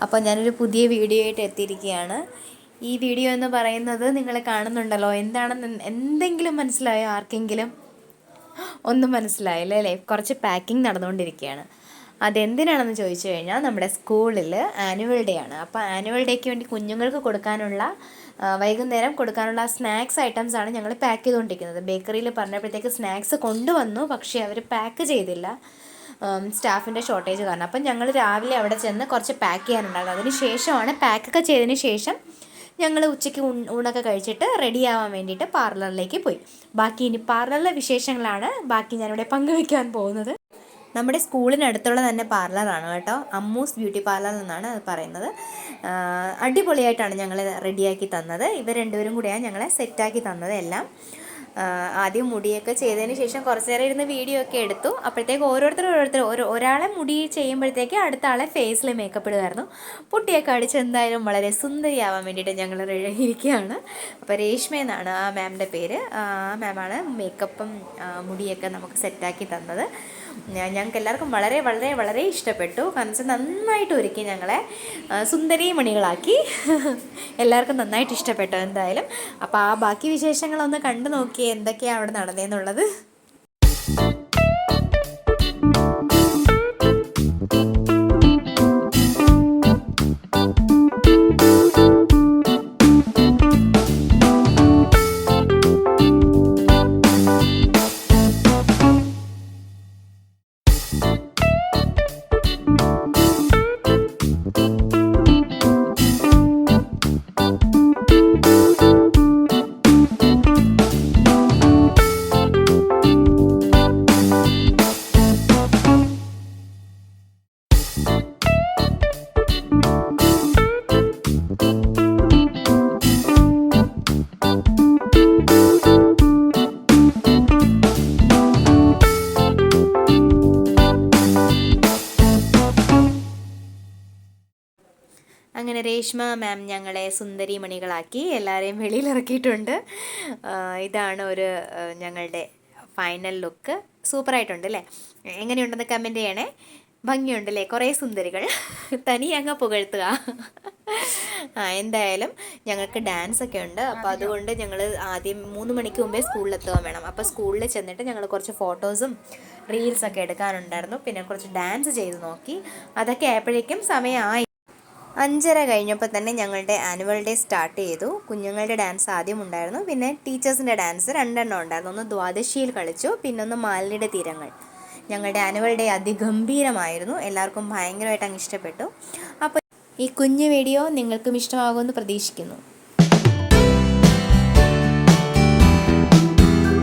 അപ്പോൾ ഞാനൊരു പുതിയ വീഡിയോ ആയിട്ട് എത്തിയിരിക്കുകയാണ്. ഈ വീഡിയോ എന്ന് പറയുന്നത് നിങ്ങൾ കാണുന്നുണ്ടല്ലോ, എന്താണെന്ന് എന്തെങ്കിലും മനസ്സിലായോ? ആർക്കെങ്കിലും ഒന്നും മനസ്സിലായില്ല അല്ലേ? കുറച്ച് പാക്കിംഗ് നടന്നുകൊണ്ടിരിക്കുകയാണ്. അതെന്തിനാണെന്ന് ചോദിച്ചു കഴിഞ്ഞാൽ നമ്മുടെ സ്കൂളിൽ ആനുവൽ ഡേ ആണ്. അപ്പോൾ ആനുവൽ ഡേക്ക് വേണ്ടി കുഞ്ഞുങ്ങൾക്ക് കൊടുക്കാനുള്ള വൈകുന്നേരം കൊടുക്കാനുള്ള സ്നാക്സ് ഐറ്റംസാണ് ഞങ്ങൾ പാക്ക് ചെയ്തുകൊണ്ടിരിക്കുന്നത്. ബേക്കറിയിൽ പറഞ്ഞപ്പോഴത്തേക്ക് സ്നാക്സ് കൊണ്ടുവന്നു, പക്ഷേ അവർ പാക്ക് ചെയ്തില്ല, സ്റ്റാഫിൻ്റെ ഷോർട്ടേജ് കാരണം. അപ്പം ഞങ്ങൾ രാവിലെ അവിടെ ചെന്ന് കുറച്ച് പാക്ക് ചെയ്യാനുണ്ടായിരുന്നു. അതിന് ശേഷമാണ് പാക്കൊക്കെ ചെയ്തതിന് ശേഷം ഞങ്ങൾ ഉച്ചയ്ക്ക് ഊണൊക്കെ കഴിച്ചിട്ട് റെഡി ആവാൻ വേണ്ടിയിട്ട് പാർലറിലേക്ക് പോയി. ബാക്കി ഇനി പാർലറിലെ വിശേഷങ്ങളാണ് ഞാനിവിടെ പങ്കുവയ്ക്കാൻ പോകുന്നത്. നമ്മുടെ സ്കൂളിനടുത്തുള്ള തന്നെ പാർലറാണ് കേട്ടോ, അമ്മൂസ് ബ്യൂട്ടി പാർലർ എന്നാണ് അത് പറയുന്നത്. അടിപൊളിയായിട്ടാണ് ഞങ്ങൾ റെഡിയാക്കി തന്നത്. ഇവർ രണ്ടുപേരും കൂടെയാണ് ഞങ്ങളെ സെറ്റാക്കി തന്നത് എല്ലാം. ആദ്യം മുടിയൊക്കെ ചെയ്തതിന് ശേഷം കുറച്ച് നേരം ഇരുന്ന് വീഡിയോ ഒക്കെ എടുത്തു. അപ്പോഴത്തേക്ക് ഒരാളെ മുടി ചെയ്യുമ്പോഴത്തേക്ക് അടുത്ത ആളെ ഫേസിൽ മേക്കപ്പ് ഇടുമായിരുന്നു. പൊട്ടിയൊക്കെ അടിച്ച് എന്തായാലും വളരെ സുന്ദരിയാവാൻ വേണ്ടിയിട്ട് ഞങ്ങൾ ഇരിക്കുകയാണ്. അപ്പോൾ രേഷ്മ എന്നാണ് ആ മാമിൻ്റെ പേര്. ആ മാമാണ് മേക്കപ്പും മുടിയൊക്കെ നമുക്ക് സെറ്റാക്കി തന്നത്. ഞങ്ങൾക്ക് എല്ലാവർക്കും വളരെ വളരെ വളരെ ഇഷ്ടപ്പെട്ടു. കാരണം വെച്ചാൽ നന്നായിട്ട് ഒരുക്കി ഞങ്ങളെ സുന്ദരി മണികളാക്കി. എല്ലാവർക്കും നന്നായിട്ട് ഇഷ്ടപ്പെട്ടു എന്തായാലും. അപ്പോൾ ആ ബാക്കി വിശേഷങ്ങളൊന്ന് കണ്ടു നോക്കിയേ എന്തൊക്കെയാണ് അവിടെ നടന്നതെന്നുള്ളത്. അങ്ങനെ രേഷ്മ മാം ഞങ്ങളെ സുന്ദരി മണികളാക്കി എല്ലാവരെയും വെളിയിലിറക്കിയിട്ടുണ്ട്. ഇതാണ് ഞങ്ങളുടെ ഫൈനൽ ലുക്ക്. സൂപ്പറായിട്ടുണ്ട് അല്ലേ? എങ്ങനെയുണ്ടെന്ന് കമൻറ്റ് ചെയ്യണേ. ഭംഗിയുണ്ടല്ലേ? കുറേ സുന്ദരികൾ തനി അങ്ങ് പുകഴ്ത്തുക. എന്തായാലും ഞങ്ങൾക്ക് ഡാൻസൊക്കെ ഉണ്ട്. അപ്പോൾ അതുകൊണ്ട് ഞങ്ങൾ ആദ്യം 3 മണിക്ക് മുമ്പേ സ്കൂളിലെത്തുകയും വേണം. അപ്പോൾ സ്കൂളിൽ ചെന്നിട്ട് ഞങ്ങൾ കുറച്ച് ഫോട്ടോസും റീൽസൊക്കെ എടുക്കാനുണ്ടായിരുന്നു. പിന്നെ കുറച്ച് ഡാൻസ് ചെയ്ത് നോക്കി. അതൊക്കെ ആയപ്പോഴേക്കും സമയമായി. 5:30 കഴിഞ്ഞപ്പോൾ തന്നെ ഞങ്ങളുടെ ആനുവൽ ഡേ സ്റ്റാർട്ട് ചെയ്തു. കുഞ്ഞുങ്ങളുടെ ഡാൻസ് ആദ്യം ഉണ്ടായിരുന്നു, പിന്നെ ടീച്ചേഴ്സിൻ്റെ ഡാൻസ് 2 എണ്ണം ഉണ്ടായിരുന്നു. ഒന്ന് ദ്വാദശിയിൽ കളിച്ചു, പിന്നെ ഒന്ന് മാലിന്യയുടെ തീരങ്ങൾ. ഞങ്ങളുടെ ആനുവൽ ഡേ അതിഗംഭീരമായിരുന്നു. എല്ലാവർക്കും ഭയങ്കരമായിട്ട് അങ്ങ് ഇഷ്ടപ്പെട്ടു. അപ്പോൾ ഈ കുഞ്ഞു വീഡിയോ നിങ്ങൾക്കും ഇഷ്ടമാകുമെന്ന് പ്രതീക്ഷിക്കുന്നു.